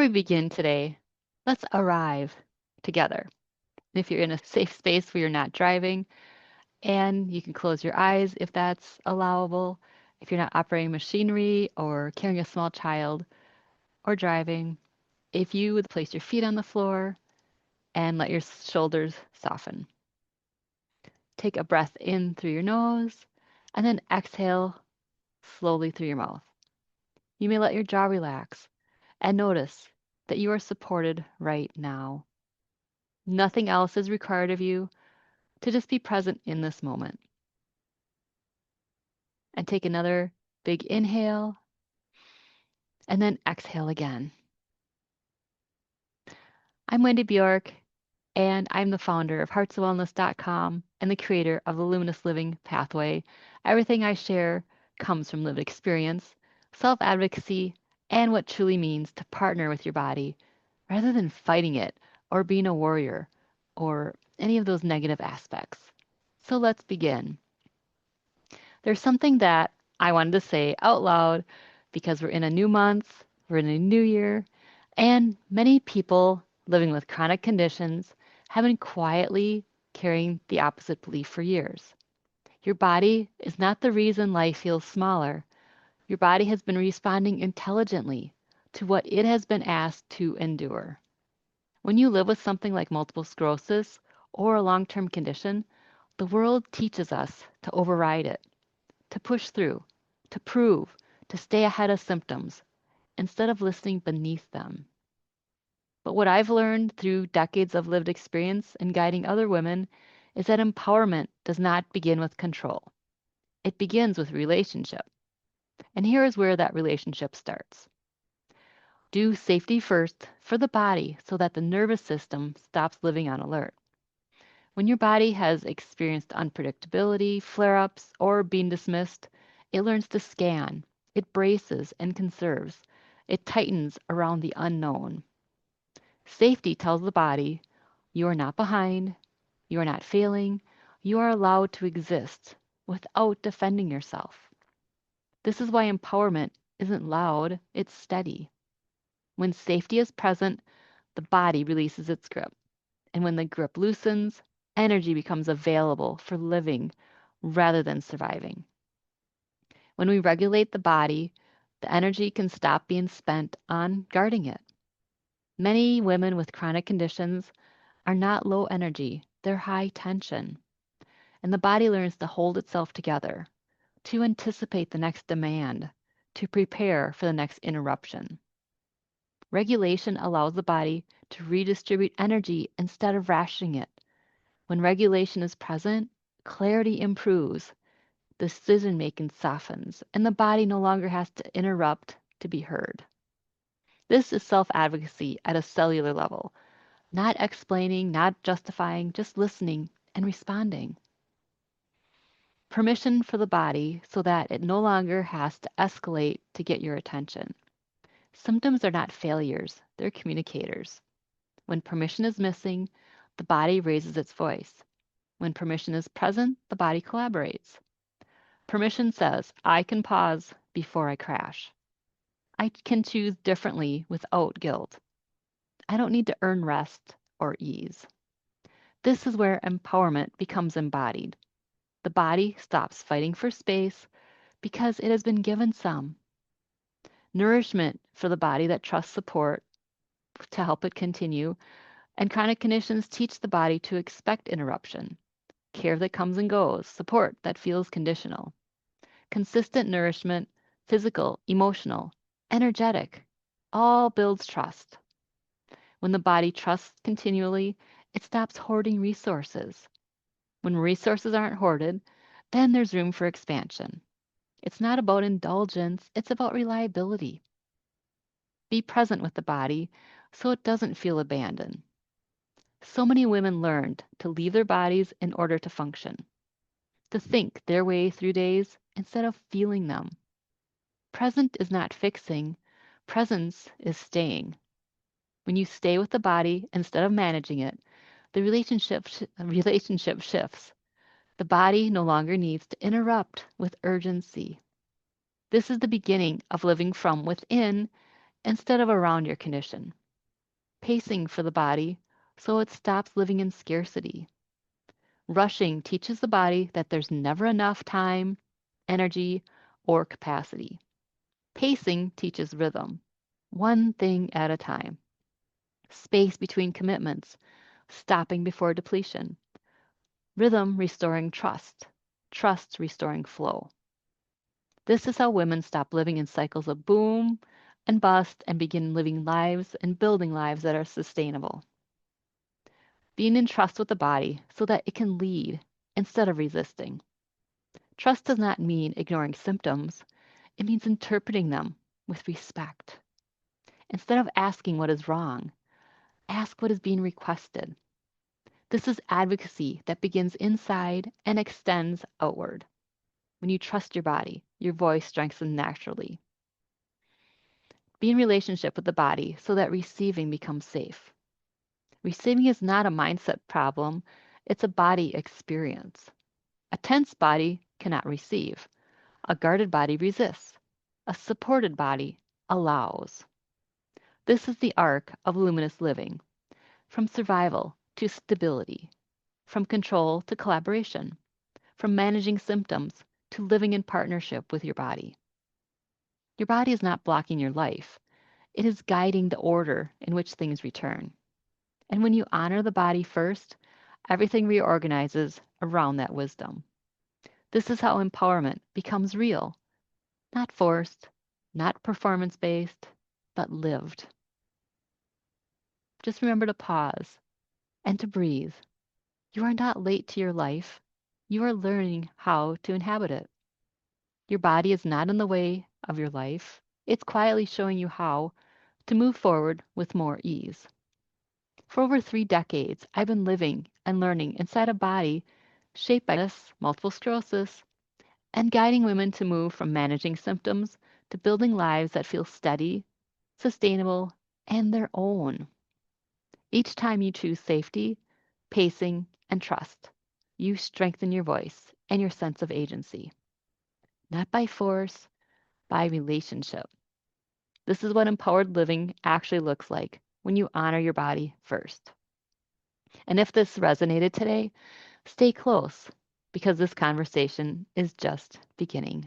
we begin today, let's arrive together. If you're in a safe space where you're not driving, and you can close your eyes if that's allowable, if you're not operating machinery or carrying a small child or driving, if you would place your feet on the floor and let your shoulders soften. Take a breath in through your nose and then exhale slowly through your mouth. You may let your jaw relax and notice that you are supported right now. Nothing else is required of you to just be present in this moment. And take another big inhale and then exhale again. I'm Wendy Bjork, and I'm the founder of heartsofwellness.com and the creator of the Luminous Living Pathway. Everything I share comes from lived experience, self advocacy, and what truly means to partner with your body rather than fighting it or being a warrior or any of those negative aspects. So let's begin. There's something that I wanted to say out loud because we're in a new month, we're in a new year, and many people living with chronic conditions have been quietly carrying the opposite belief for years. Your body is not the reason life feels smaller. Your body has been responding intelligently to what it has been asked to endure. When you live with something like multiple sclerosis or a long term condition, the world teaches us to override it, to push through, to prove, to stay ahead of symptoms instead of listening beneath them. But what I've learned through decades of lived experience and guiding other women is that empowerment does not begin with control. It begins with relationship. And here is where that relationship starts. Do safety first for the body so that the nervous system stops living on alert. When your body has experienced unpredictability, flare ups, or being dismissed, it learns to scan, it braces and conserves, it tightens around the unknown. Safety tells the body, you are not behind, you are not failing, you are allowed to exist without defending yourself. This is why empowerment isn't loud, it's steady. When safety is present, the body releases its grip. And when the grip loosens, energy becomes available for living rather than surviving. When we regulate the body, the energy can stop being spent on guarding it. Many women with chronic conditions are not low energy, they're high tension. And the body learns to hold itself together, to anticipate the next demand, to prepare for the next interruption. Regulation allows the body to redistribute energy instead of rationing it. When regulation is present, clarity improves, decision making softens, and the body no longer has to interrupt to be heard. This is self advocacy at a cellular level, not explaining, not justifying, just listening and responding. Permission for the body so that it no longer has to escalate to get your attention. Symptoms are not failures, they're communicators. When permission is missing, the body raises its voice. When permission is present, the body collaborates. Permission says, I can pause before I crash. I can choose differently without guilt. I don't need to earn rest or ease. This is where empowerment becomes embodied. The body stops fighting for space because it has been given some. Nourishment for the body that trusts support to help it continue, and chronic conditions teach the body to expect interruption, care that comes and goes, support that feels conditional. Consistent nourishment, physical, emotional, energetic, all builds trust. When the body trusts continually, it stops hoarding resources. When resources aren't hoarded, then there's room for expansion. It's not about indulgence, it's about reliability. Be present with the body so it doesn't feel abandoned. So many women learned to leave their bodies in order to function, to think their way through days instead of feeling them. Present is not fixing, presence is staying. When you stay with the body instead of managing it, the relationship shifts. The body no longer needs to interrupt with urgency. This is the beginning of living from within instead of around your condition. Pacing for the body so it stops living in scarcity. Rushing teaches the body that there's never enough time, energy, or capacity. Pacing teaches rhythm, one thing at a time. Space between commitments, stopping before depletion. Rhythm restoring trust, trust restoring flow. This is how women stop living in cycles of boom and bust and begin living lives and building lives that are sustainable. Being in trust with the body so that it can lead instead of resisting. Trust does not mean ignoring symptoms, it means interpreting them with respect. Instead of asking what is wrong, ask what is being requested. This is advocacy that begins inside and extends outward. When you trust your body, your voice strengthens naturally. Be in relationship with the body so that receiving becomes safe. Receiving is not a mindset problem, it's a body experience. A tense body cannot receive. A guarded body resists. A supported body allows. This is the arc of luminous living, from survival to stability, from control to collaboration, from managing symptoms to living in partnership with your body. Your body is not blocking your life, it is guiding the order in which things return. And when you honor the body first, everything reorganizes around that wisdom. This is how empowerment becomes real, not forced, not performance based, but lived. Just remember to pause and to breathe. You are not late to your life. You are learning how to inhabit it. Your body is not in the way of your life. It's quietly showing you how to move forward with more ease. For over 3 decades, I've been living and learning inside a body shaped by this, multiple sclerosis, and guiding women to move from managing symptoms to building lives that feel steady, sustainable, and their own. Each time you choose safety, pacing, and trust, you strengthen your voice and your sense of agency. Not by force, by relationship. This is what empowered living actually looks like when you honor your body first. And if this resonated today, stay close because this conversation is just beginning.